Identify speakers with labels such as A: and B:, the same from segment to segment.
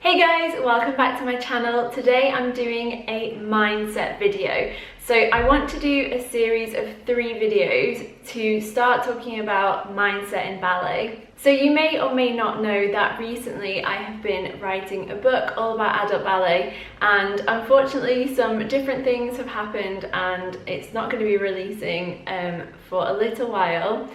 A: Hey guys, welcome back to my channel. Today I'm doing a mindset video. So I want to do a series of 3 videos to start talking about mindset in ballet. So you may or may not know that recently I have been writing a book all about adult ballet, and unfortunately some different things have happened and it's not going to be releasing for a little while.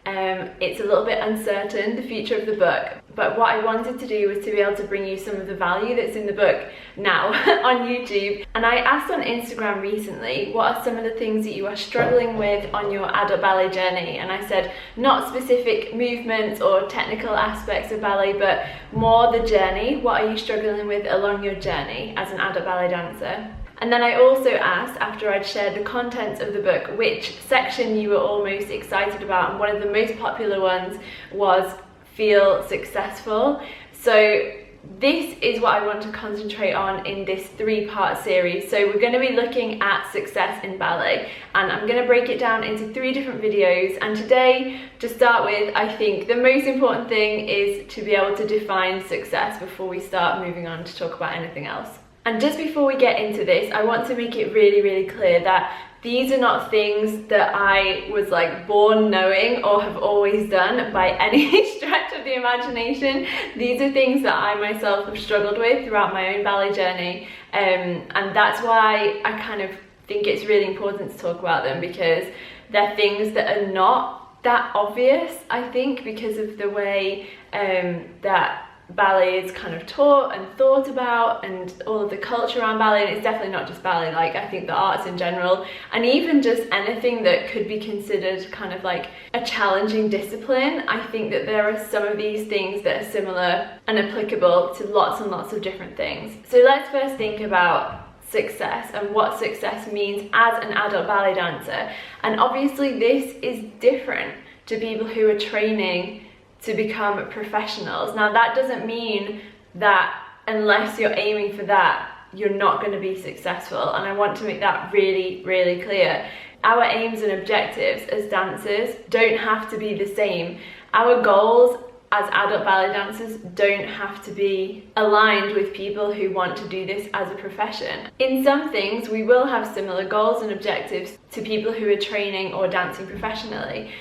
A: It's a little bit uncertain, the future of the book, but what I wanted to do was to be able to bring you some of the value that's in the book now on YouTube. And I asked on Instagram recently, what are some of the things that you are struggling with on your adult ballet journey? And I said not specific movements or technical aspects of ballet, but more the journey. What are you struggling with along your journey as an adult ballet dancer? And then I also asked, after I'd shared the contents of the book, which section you were all most excited about, and one of the most popular ones was feel successful. So this is what I want to concentrate on in this 3-part series. So we're going to be looking at success in ballet, and I'm going to break it down into 3 different videos. And today, to start with, I think the most important thing is to be able to define success before we start moving on to talk about anything else. And just before we get into this, I want to make it really clear that these are not things that I was like born knowing or have always done by any stretch of the imagination. These are things that I myself have struggled with throughout my own ballet journey, and that's why I kind of think it's really important to talk about them, because they're things that are not that obvious, I think, because of the way that ballet is kind of taught and thought about, and all of the culture around ballet. And it's definitely not just ballet, like I think the arts in general, and even just anything that could be considered kind of like a challenging discipline. I think that there are some of these things that are similar and applicable to lots and lots of different things. So let's first think about success and what success means as an adult ballet dancer. And obviously this is different to people who are training to become professionals. Now that doesn't mean that unless you're aiming for that, you're not going to be successful, and I want to make that really clear. Our aims and objectives as dancers don't have to be the same. Our goals as adult ballet dancers don't have to be aligned with people who want to do this as a profession. In some things we will have similar goals and objectives to people who are training or dancing professionally,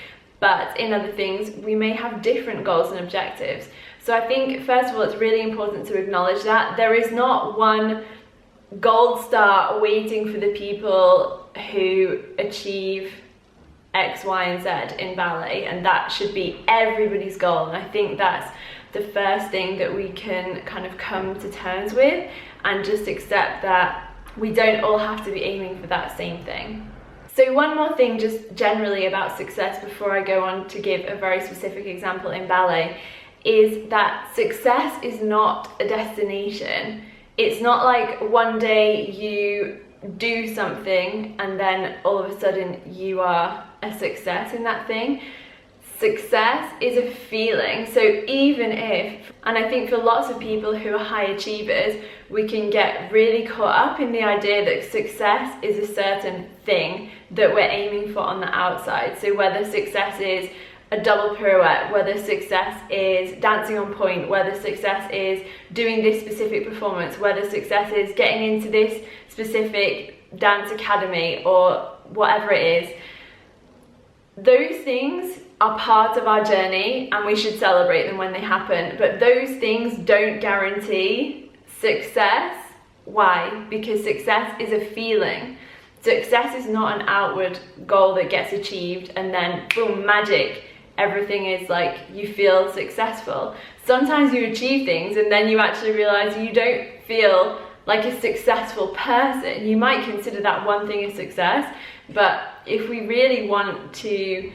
A: but in other things we may have different goals and objectives. So I think first of all it's really important to acknowledge that there is not one gold star waiting for the people who achieve X, Y, and Z in ballet, and that should be everybody's goal. And I think that's the first thing that we can kind of come to terms with, and just accept that we don't all have to be aiming for that same thing. So one more thing just generally about success before I go on to give a very specific example in ballet, is that success is not a destination. It's not like one day you do something and then all of a sudden you are a success in that thing. Success is a feeling. So even if, and I think for lots of people who are high achievers, we can get really caught up in the idea that success is a certain thing that we're aiming for on the outside. So whether success is a double pirouette, whether success is dancing on point, whether success is doing this specific performance, whether success is getting into this specific dance academy or whatever it is, those things are part of our journey and we should celebrate them when they happen, but those things don't guarantee success. Why? Because success is a feeling. Success is not an outward goal that gets achieved and then boom, magic, everything is like you feel successful. Sometimes you achieve things and then you actually realize you don't feel like a successful person. You might consider that one thing a success, but if we really want to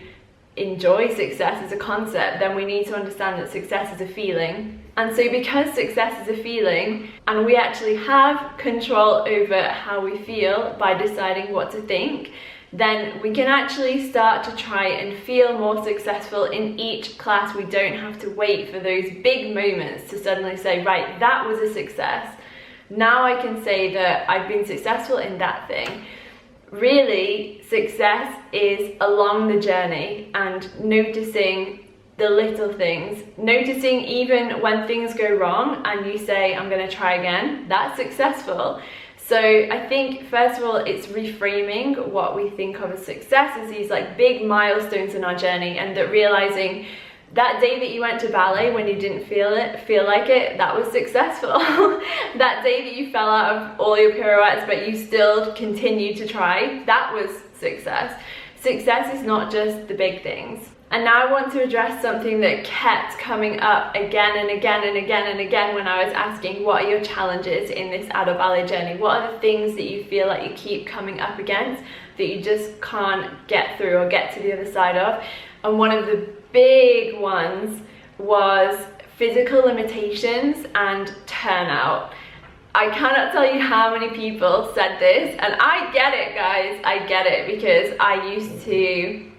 A: enjoy success as a concept, then we need to understand that success is a feeling. And so because success is a feeling, and we actually have control over how we feel by deciding what to think, then we can actually start to try and feel more successful in each class. We don't have to wait for those big moments to suddenly say, right, that was a success. Now I can say that I've been successful in that thing. Really, success is along the journey and noticing the little things. Noticing even when things go wrong and you say, I'm gonna try again, that's successful. So I think, first of all, it's reframing what we think of as success as these like big milestones in our journey, and that realizing that day that you went to ballet when you didn't feel like it, that was successful. That day that you fell out of all your pirouettes but you still continued to try, that was success. Success is not just the big things. And now I want to address something that kept coming up again and again and again and again when I was asking, what are your challenges in this adult ballet journey? What are the things that you feel like you keep coming up against that you just can't get through or get to the other side of? And one of the big ones was physical limitations and turnout. I cannot tell you how many people said this, and I get it, guys, I get it, because I used to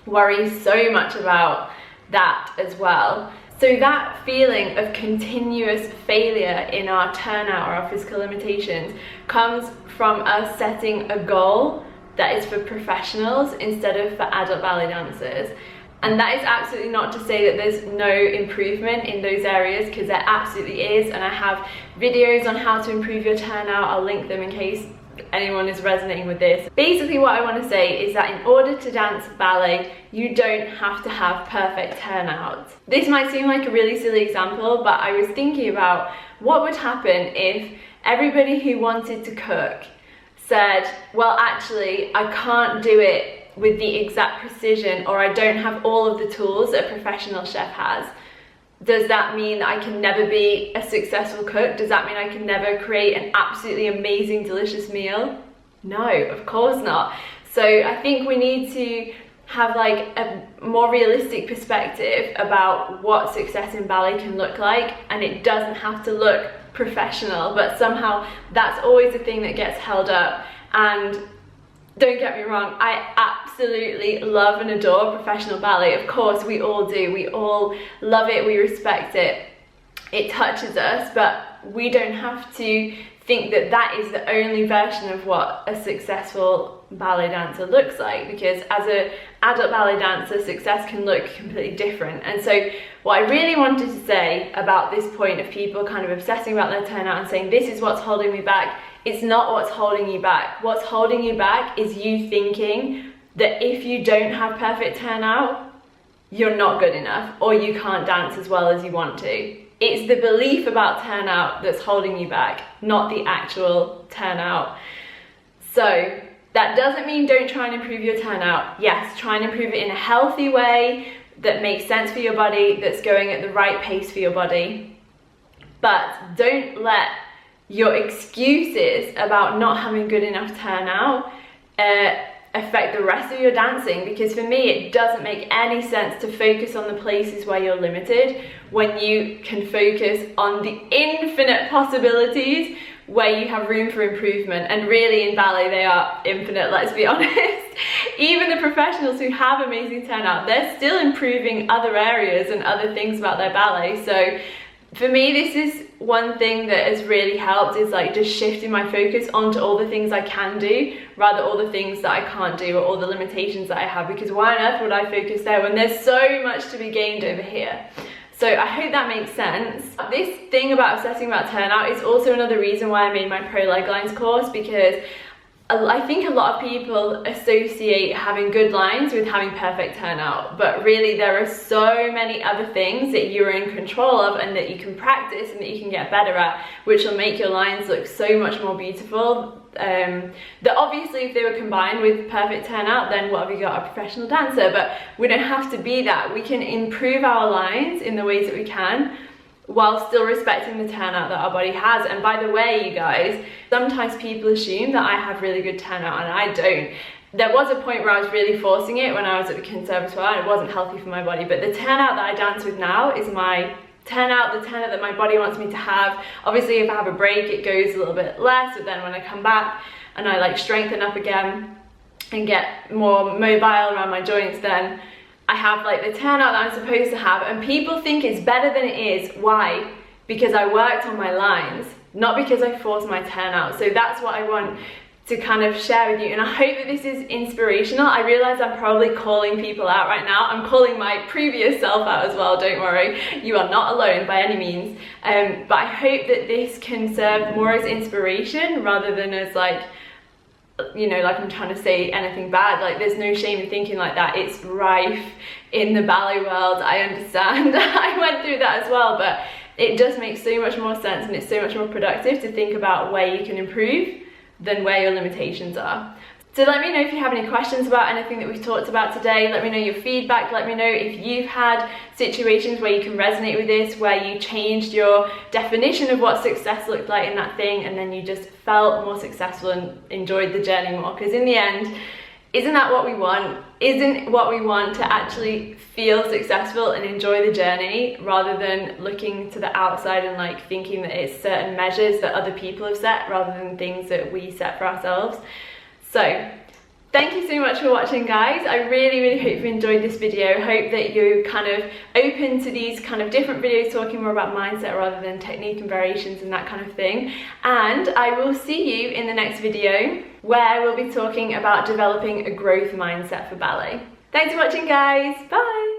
A: worry so much about that as well. So that feeling of continuous failure in our turnout or our physical limitations comes from us setting a goal that is for professionals instead of for adult ballet dancers. And that is absolutely not to say that there's no improvement in those areas, because there absolutely is, and I have videos on how to improve your turnout. I'll link them in case anyone is resonating with this. Basically what I want to say is that in order to dance ballet, you don't have to have perfect turnout. This might seem like a really silly example, but I was thinking about what would happen if everybody who wanted to cook said, well, actually, I can't do it with the exact precision, or I don't have all of the tools that a professional chef has. Does that mean that I can never be a successful cook? Does that mean I can never create an absolutely amazing, delicious meal? No, of course not. So I think we need to have like a more realistic perspective about what success in ballet can look like, and it doesn't have to look professional, but somehow that's always the thing that gets held up. And don't get me wrong, I absolutely love and adore professional ballet. Of course, we all do. We all love it, we respect it. It touches us, but we don't have to think that that is the only version of what a successful ballet dancer looks like, because as an adult ballet dancer, success can look completely different. And so what I really wanted to say about this point of people kind of obsessing about their turnout and saying, this is what's holding me back, it's not what's holding you back. What's holding you back is you thinking that if you don't have perfect turnout, you're not good enough, or you can't dance as well as you want to. It's the belief about turnout that's holding you back, not the actual turnout. So that doesn't mean don't try and improve your turnout. Yes, try and improve it in a healthy way that makes sense for your body, that's going at the right pace for your body. But don't let your excuses about not having good enough turnout affect the rest of your dancing, because for me it doesn't make any sense to focus on the places where you're limited when you can focus on the infinite possibilities where you have room for improvement. And really in ballet they are infinite, let's be honest. Even the professionals who have amazing turnout, they're still improving other areas and other things about their ballet. So for me, this is one thing that has really helped, is like just shifting my focus onto all the things I can do rather all the things that I can't do, or all the limitations that I have, because why on earth would I focus there when there's so much to be gained over here? So I hope that makes sense. This thing about obsessing about turnout is also another reason why I made my pro leg lines course, because I think a lot of people associate having good lines with having perfect turnout, but really there are so many other things that you're in control of and that you can practice and that you can get better at, which will make your lines look so much more beautiful. That obviously if they were combined with perfect turnout, then what have you got? A professional dancer. But we don't have to be that. We can improve our lines in the ways that we can while still respecting the turnout that our body has. And by the way, you guys, sometimes people assume that I have really good turnout and I don't. There was a point where I was really forcing it when I was at the conservatoire, and it wasn't healthy for my body, but the turnout that I dance with now is my turnout, the turnout that my body wants me to have. Obviously if I have a break it goes a little bit less, but then when I come back and I like strengthen up again and get more mobile around my joints, then I have like the turnout that I'm supposed to have. And people think it's better than it is. Why? Because I worked on my lines, not because I forced my turnout. So that's what I want to kind of share with you, and I hope that this is inspirational. I realize I'm probably calling people out right now. I'm calling my previous self out as well, don't worry. You are not alone by any means. But I hope that this can serve more as inspiration rather than as like, you know, like I'm trying to say anything bad. Like, there's no shame in thinking like that. It's rife in the ballet world, I understand. I went through that as well, but it just makes so much more sense, and it's so much more productive to think about where you can improve than where your limitations are. So let me know if you have any questions about anything that we've talked about today. Let me know your feedback. Let me know if you've had situations where you can resonate with this, where you changed your definition of what success looked like in that thing, and then you just felt more successful and enjoyed the journey more. Because in the end, isn't that what we want? Isn't what we want to actually feel successful and enjoy the journey, rather than looking to the outside and like thinking that it's certain measures that other people have set rather than things that we set for ourselves? So thank you so much for watching, guys. I really hope you enjoyed this video. Hope that you're kind of open to these kind of different videos talking more about mindset rather than technique and variations and that kind of thing. And I will see you in the next video, where we'll be talking about developing a growth mindset for ballet. Thanks for watching, guys. Bye.